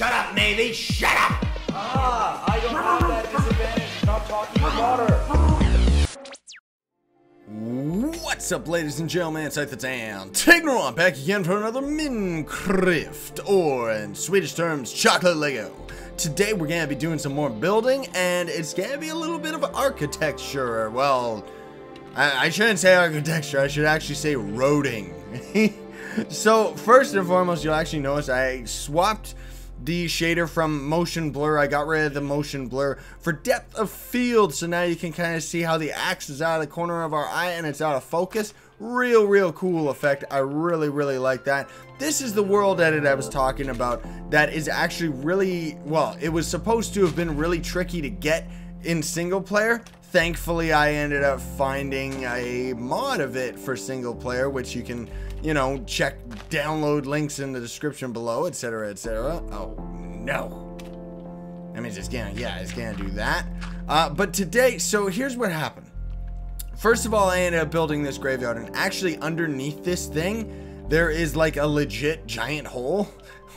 Shut up, Navy! Shut up! Ah, I don't have that disadvantage. Not talking to water. What's up, ladies and gentlemen? It's Scythe and Tavern back again for another Minecraft, or in Swedish terms, chocolate Lego. Today we're gonna be doing some more building, and it's gonna be a little bit of architecture. Well, I shouldn't say architecture. I should actually say roading. So first and foremost, you'll actually notice I swapped the shader from motion blur. I got rid of the motion blur for depth of field, so now you can kind of see how the axe is out of the corner of our eye and it's out of focus. Real cool effect. I really like that. This is the world edit I was talking about that is actually really, well, it was supposed to have been really tricky to get in single player. Thankfully, I ended up finding a mod of it for single player, which you can, you know, check download links in the description below, etc, etc. Oh no, that means it's gonna, yeah, it's gonna do that. But today, so here's what happened. First of all, I ended up building this graveyard, and actually underneath this thing there is like a legit giant hole,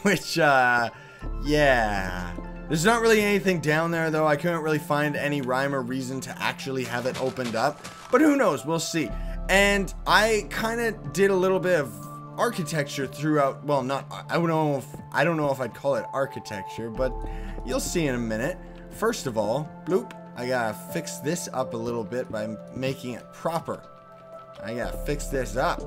which yeah, there's not really anything down there though. I couldn't really find any rhyme or reason to actually have it opened up, but who knows, we'll see. And I kind of did a little bit of architecture throughout. Well, not, I don't know if I'd call it architecture, but you'll see in a minute. First of all, bloop, I gotta fix this up a little bit by making it proper. I gotta fix this up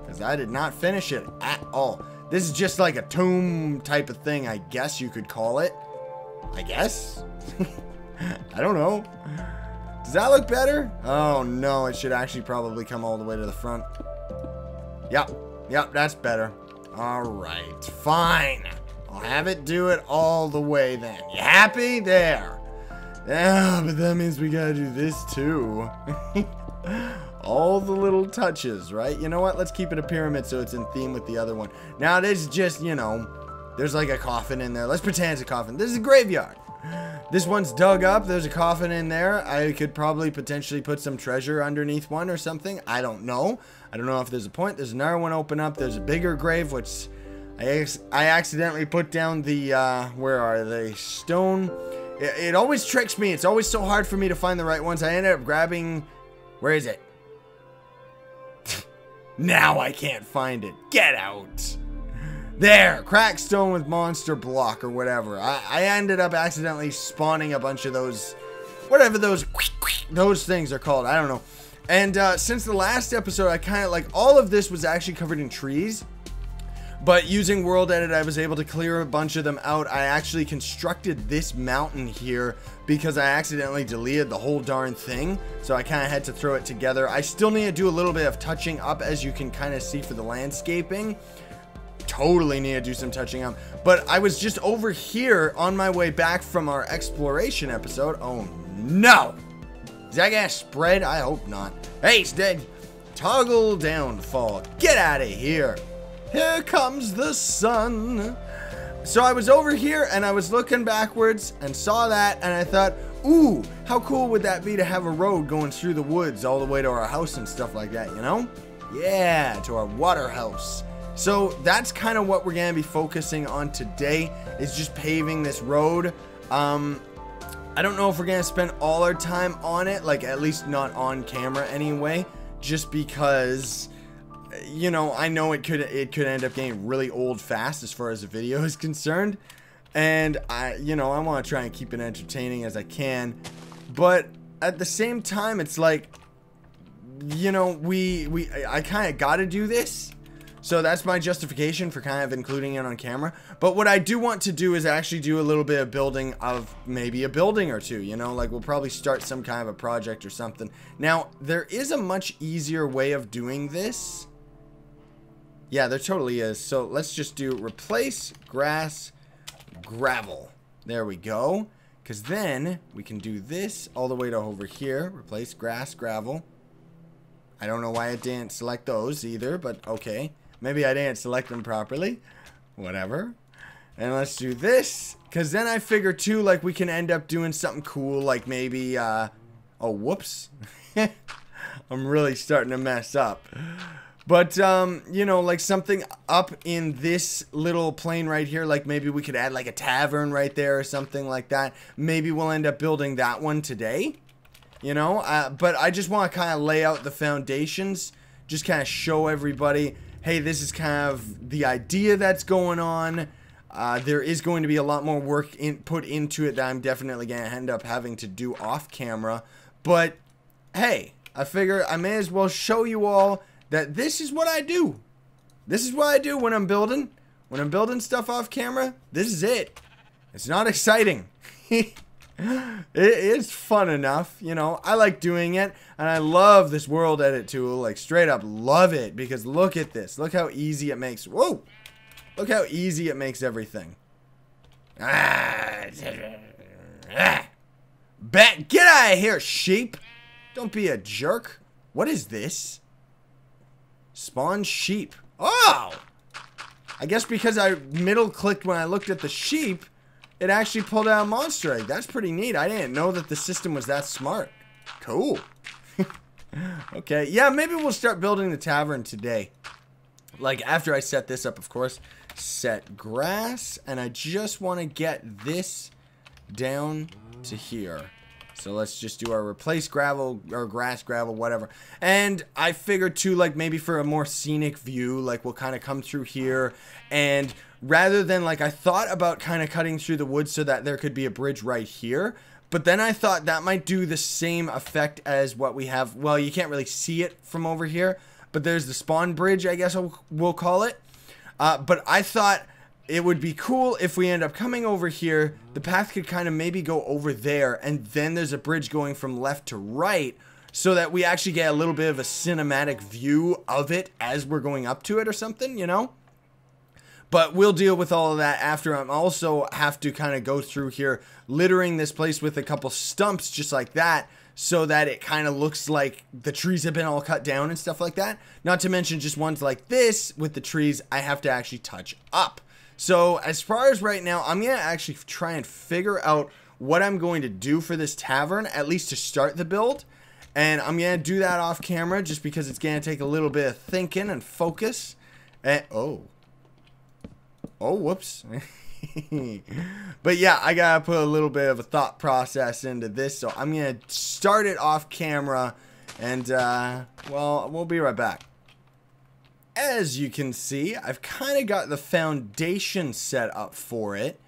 because I did not finish it at all. This is just like a tomb type of thing, I guess you could call it. I guess. I don't know. Does that look better? Oh no, it should actually probably come all the way to the front. Yep, that's better. Alright, fine. I'll have it do it all the way then. You happy? There. Yeah, but that means we gotta do this too. All the little touches, right? You know what? Let's keep it a pyramid so it's in theme with the other one. Now, this is just, you know, there's like a coffin in there. Let's pretend it's a coffin. This is a graveyard. This one's dug up. There's a coffin in there. I could probably potentially put some treasure underneath one or something. I don't know. I don't know if there's a point. There's another one open up. There's a bigger grave, which I accidentally put down the, where are they? Stone. It always tricks me. It's always so hard for me to find the right ones. I ended up grabbing, where is it? Now I can't find it. Get out. There, cracked stone with monster block or whatever. I ended up accidentally spawning a bunch of those, whatever those things are called. I don't know. And since the last episode, I kind of like, all of this was actually covered in trees. But using World Edit, I was able to clear a bunch of them out. I actually constructed this mountain here because I accidentally deleted the whole darn thing. So I kind of had to throw it together. I still need to do a little bit of touching up, as you can kind of see for the landscaping. Totally need to do some touching up. But I was just over here on my way back from our exploration episode. Oh no! Is that gonna spread? I hope not. Hey, Stead! Toggle downfall. Get out of here! Here comes the sun. So I was over here and I was looking backwards and saw that, and I thought, ooh, how cool would that be to have a road going through the woods all the way to our house and stuff like that, you know? Yeah, to our water house. So that's kind of what we're going to be focusing on today, is just paving this road. I don't know if we're going to spend all our time on it, like at least not on camera anyway, just because, you know, I know it could end up getting really old fast as far as the video is concerned. And you know, I want to try and keep it entertaining as I can. But at the same time, it's like, you know, I kind of got to do this. So that's my justification for kind of including it on camera. But what I do want to do is actually do a little bit of building of maybe a building or two, you know, like we'll probably start some kind of a project or something. Now, there is a much easier way of doing this. Yeah, there totally is. So let's just do replace grass, gravel. There we go. Because then we can do this all the way to over here. Replace grass, gravel. I don't know why it didn't select those either, but okay. Maybe I didn't select them properly. Whatever. And let's do this. Because then I figure too, like we can end up doing something cool. Like maybe, oh, whoops. I'm really starting to mess up. But, you know, like something up in this little plane right here, like maybe we could add like a tavern right there or something like that. Maybe we'll end up building that one today, you know. But I just want to kind of lay out the foundations, just kind of show everybody, hey, this is kind of the idea that's going on. There is going to be a lot more work put into it that I'm definitely going to end up having to do off camera. But, hey, I figure I may as well show you all that this is what I do. This is what I do when I'm building. When I'm building stuff off camera, this is it. It's not exciting. It is fun enough, you know. I like doing it, and I love this world edit tool. Like, straight up love it, because look at this. Look how easy it makes. Whoa! Look how easy it makes everything. Bet, get out of here, sheep. Don't be a jerk. What is this? Spawn sheep. Oh! I guess because I middle clicked when I looked at the sheep, it actually pulled out a monster egg. That's pretty neat. I didn't know that the system was that smart. Cool. Okay, yeah, maybe we'll start building the tavern today. Like, after I set this up, of course. Set grass, and I just want to get this down to here. So let's just do our replace gravel, or grass, gravel, whatever. And I figured too, like maybe for a more scenic view, like we'll kind of come through here. And rather than like, I thought about kind of cutting through the woods so that there could be a bridge right here. But then I thought that might do the same effect as what we have. Well, you can't really see it from over here, but there's the spawn bridge, I guess we'll call it. But I thought it would be cool if we end up coming over here, the path could kind of maybe go over there, and then there's a bridge going from left to right, so that we actually get a little bit of a cinematic view of it as we're going up to it or something, you know? But we'll deal with all of that after. I also have to kind of go through here, littering this place with a couple stumps just like that, so that it kind of looks like the trees have been all cut down and stuff like that. Not to mention just ones like this with the trees I have to actually touch up. So as far as right now, I'm going to actually try and figure out what I'm going to do for this tavern, at least to start the build. And I'm going to do that off camera just because it's going to take a little bit of thinking and focus. And, oh, whoops. But yeah, I gotta put a little bit of a thought process into this, so I'm gonna start it off camera, and well, we'll be right back. As you can see, I've kind of got the foundation set up for it.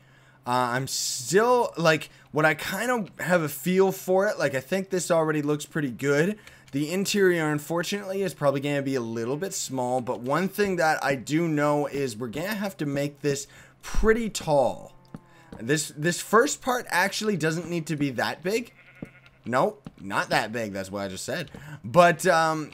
I'm still, like, what I kind of have a feel for it, like, I think this already looks pretty good. The interior, unfortunately, is probably going to be a little bit small, but one thing that I do know is we're going to have to make this pretty tall. This first part actually doesn't need to be that big. Nope, not that big, that's what I just said. But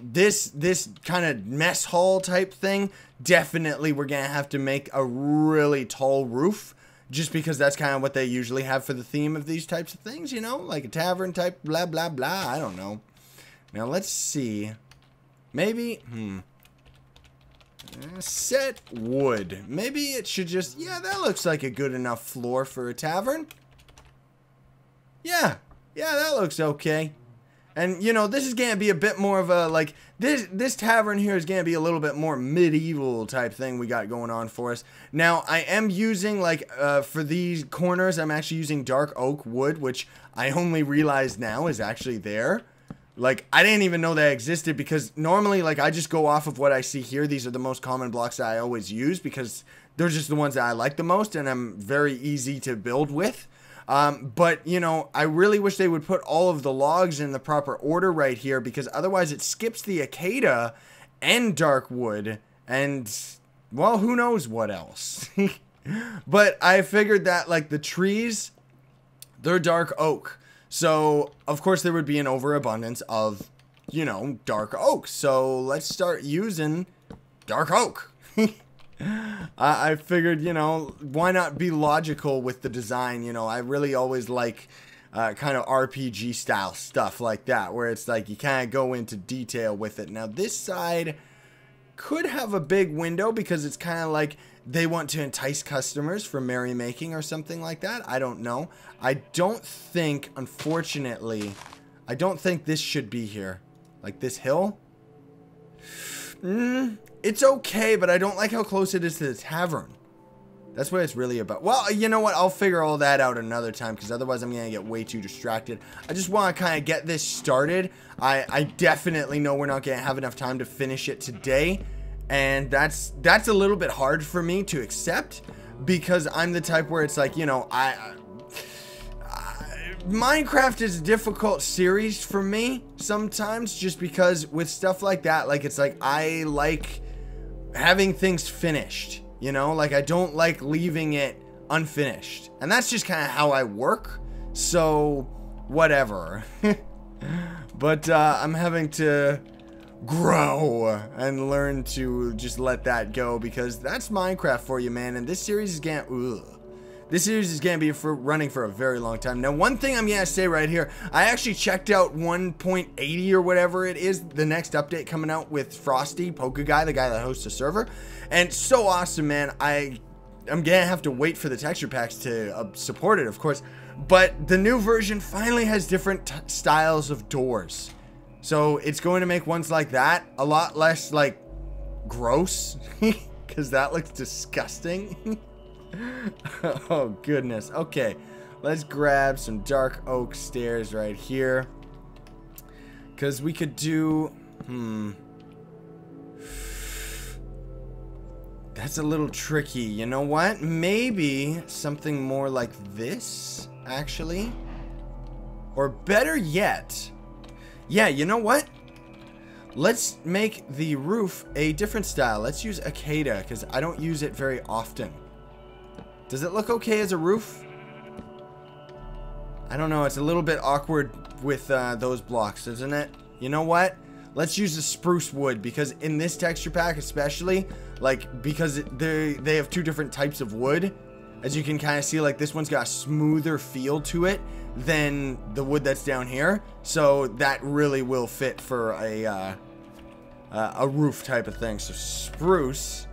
this kind of mess hall type thing, definitely we're going to have to make a really tall roof. Just because that's kind of what they usually have for the theme of these types of things, you know? Like a tavern type blah, blah, blah. I don't know. Now, let's see. Maybe, set wood. Maybe it should just, yeah, that looks like a good enough floor for a tavern. Yeah, that looks okay. And, you know, this is going to be a bit more of a, like, this tavern here is going to be a little bit more medieval type thing we got going on for us. Now, I am using, like, for these corners, I'm actually using dark oak wood, which I only realized now is actually there. Like, I didn't even know that existed because normally, like, I just go off of what I see here. These are the most common blocks that I always use because they're just the ones that I like the most and I'm very easy to build with. But, you know, I really wish they would put all of the logs in the proper order right here because otherwise it skips the Akeda and dark wood and, well, who knows what else. But I figured that, like, the trees, they're dark oak. So, of course, there would be an overabundance of, you know, dark oak. So, let's start using dark oak. I figured, you know, why not be logical with the design? You know, I really always like kind of RPG style stuff like that, where it's like you kind of go into detail with it. Now, this side could have a big window because it's kind of like they want to entice customers for merrymaking or something like that. I don't know. I don't think, unfortunately, I don't think this should be here. Like this hill. It's okay, but I don't like how close it is to the tavern. That's what it's really about. Well, you know what? I'll figure all that out another time, because otherwise I'm going to get way too distracted. I just want to kind of get this started. I definitely know we're not going to have enough time to finish it today. And that's a little bit hard for me to accept, because I'm the type where it's like, you know, Minecraft is a difficult series for me sometimes, just because with stuff like that, like, it's like I like having things finished, you know, like I don't like leaving it unfinished, and that's just kind of how I work, so whatever. But I'm having to grow and learn to just let that go, because that's Minecraft for you, man. And this series is gonna be running for a very long time. Now, one thing I'm gonna say right here, I actually checked out 1.80 or whatever it is, the next update coming out with Frosty, Pokeguy, the guy that hosts the server, and so awesome, man. I'm gonna have to wait for the texture packs to support it, of course, but the new version finally has different styles of doors. So it's going to make ones like that a lot less, like, gross, because that looks disgusting. Oh, goodness. Okay, let's grab some dark oak stairs right here, because we could do... That's a little tricky. You know what? Maybe something more like this, actually. Or better yet... Yeah, you know what? Let's make the roof a different style. Let's use Akeda, because I don't use it very often. Does it look okay as a roof? I don't know. It's a little bit awkward with those blocks, isn't it? You know what? Let's use the spruce wood, because in this texture pack especially, like, because they have two different types of wood. As you can kind of see, like, this one's got a smoother feel to it than the wood that's down here, so that really will fit for a roof type of thing. So spruce,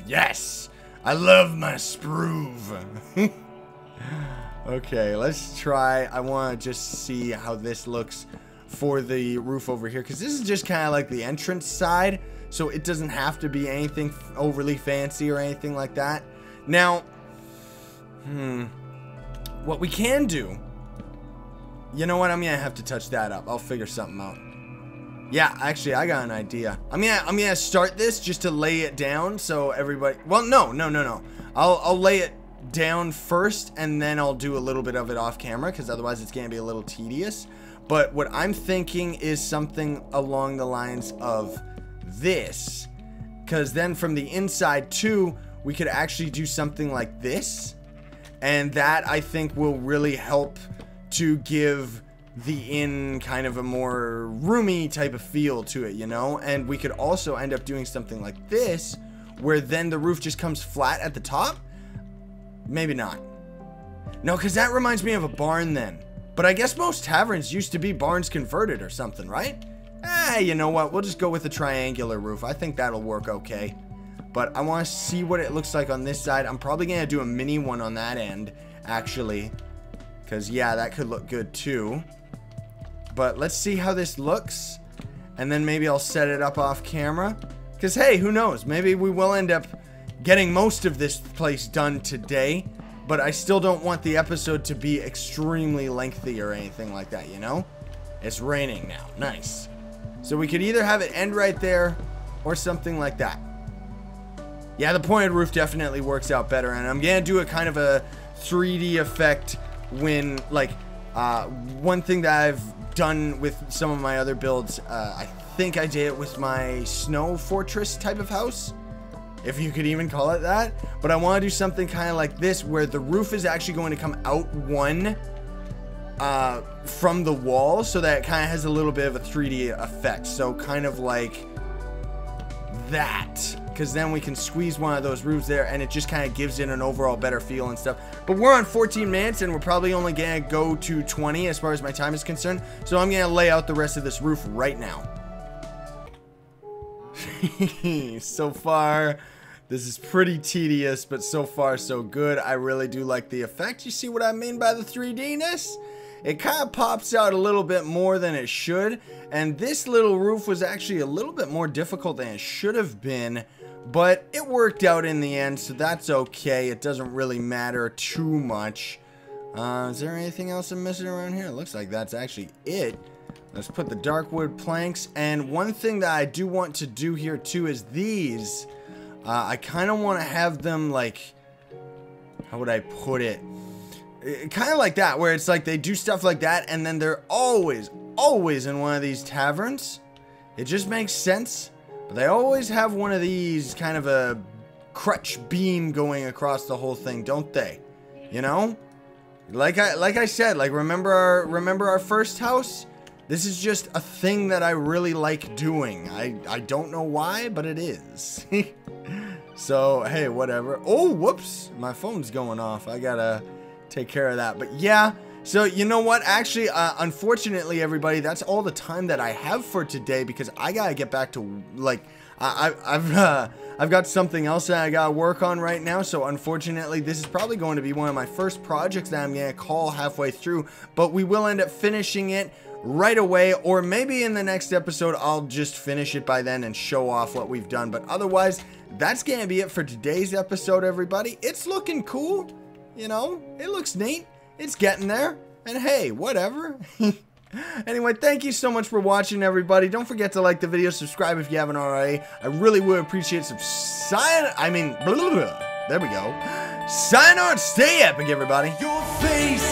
yes, I love my spruve. Okay, let's try. I want to just see how this looks for the roof over here, because this is just kind of like the entrance side, so it doesn't have to be anything overly fancy or anything like that. Now, what we can do, you know what, I'm gonna have to touch that up. I'll figure something out. Yeah, actually, I got an idea. I'm gonna start this just to lay it down so everybody, well, no. I'll lay it down first, and then I'll do a little bit of it off camera, because otherwise it's gonna be a little tedious. But what I'm thinking is something along the lines of this, because then from the inside too, we could actually do something like this, and that I think will really help to give the inn kind of a more roomy type of feel to it, you know? And we could also end up doing something like this, where then the roof just comes flat at the top. Maybe not. No, because that reminds me of a barn then. But I guess most taverns used to be barns converted or something, right? You know what? We'll just go with a triangular roof. I think that'll work okay. But I want to see what it looks like on this side. I'm probably going to do a mini one on that end, actually. Because, yeah, that could look good, too. But let's see how this looks. And then maybe I'll set it up off camera. Because, hey, who knows? Maybe we will end up getting most of this place done today. But I still don't want the episode to be extremely lengthy or anything like that, you know? It's raining now. Nice. So we could either have it end right there or something like that. Yeah, the pointed roof definitely works out better, and I'm gonna do a kind of a 3D effect when, like, one thing that I've done with some of my other builds, I think I did it with my snow fortress type of house, if you could even call it that, but I want to do something kind of like this, where the roof is actually going to come out one from the wall, so that it kind of has a little bit of a 3D effect, so kind of like that, because then we can squeeze one of those roofs there, and it just kind of gives it an overall better feel and stuff. But we're on 14 minutes, and we're probably only gonna go to 20 as far as my time is concerned, so I'm gonna lay out the rest of this roof right now. So far, this is pretty tedious, but so far so good. I really do like the effect. You see what I mean by the 3D-ness? it kind of pops out a little bit more than it should. And this little roof was actually a little bit more difficult than it should have been. But it worked out in the end, so that's okay. It doesn't really matter too much. Is there anything else I'm missing around here? It looks like that's actually it. Let's put the dark wood planks. And one thing that I do want to do here too is these. I kind of want to have them like, how would I put it? Kind of like that, where it's like they do stuff like that, and then they're always in one of these taverns. It just makes sense. But they always have one of these, kind of a crutch beam going across the whole thing, don't they? You know? Like I said, like remember our first house? This is just a thing that I really like doing. I don't know why, but it is. So, hey, whatever. Oh, whoops. My phone's going off. I gotta take care of that. But yeah, so you know what? Actually, unfortunately, everybody, that's all the time that I have for today because I gotta get back to, like, I've got something else that I gotta work on right now. So unfortunately, this is probably going to be one of my first projects that I'm gonna call halfway through. But we will end up finishing it right away, or maybe in the next episode I'll just finish it by then and show off what we've done. But otherwise, that's gonna be it for today's episode, everybody. It's looking cool, you know, it looks neat, it's getting there, and hey, whatever. Anyway, thank you so much for watching, everybody. Don't forget to like the video, subscribe if you haven't already. I really would appreciate some there we go. Sign on, stay epic, everybody. Your face